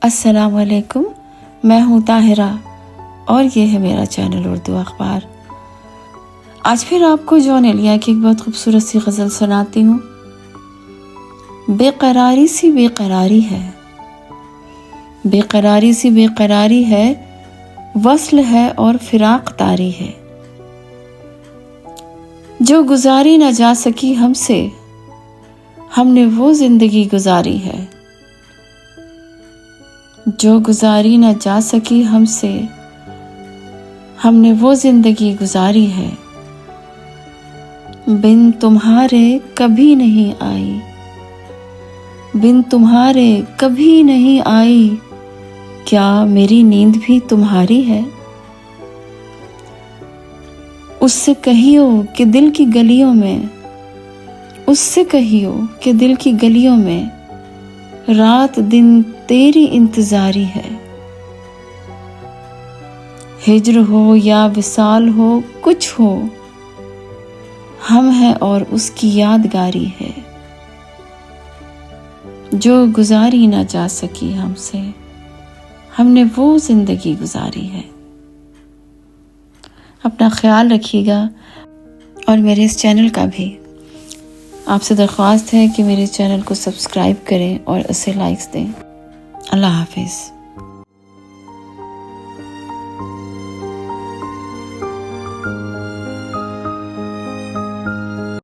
अस्सलाम वालेकुम, मैं हूँ ताहिरा और ये है मेरा चैनल उर्दू अखबार। आज फिर आपको जॉन एलिया की एक बहुत खूबसूरत सी गज़ल सुनाती हूँ। बेकरारी सी बेकरारी है, बेकरारी सी बेकरारी है, वस्ल है और फिराक तारी है। जो गुजारी न जा सकी हमसे, हमने वो जिंदगी गुजारी है। जो गुजारी न जा सकी हमसे, हमने वो जिंदगी गुजारी है। बिन तुम्हारे कभी नहीं आई, बिन तुम्हारे कभी नहीं आई, क्या मेरी नींद भी तुम्हारी है। उससे कहियो कि दिल की गलियों में, उससे कहियो कि दिल की गलियों में रात दिन तेरी इंतजारी है। हिज्र हो या विसाल हो, कुछ हो, हम हैं और उसकी यादगारी है। जो गुजारी ना जा सकी हमसे, हमने वो जिंदगी गुजारी है। अपना ख्याल रखिएगा और मेरे इस चैनल का भी आपसे दरख्वास्त है कि मेरे चैनल को सब्सक्राइब करें और इसे लाइक्स दें। अल्लाह हाफिज़।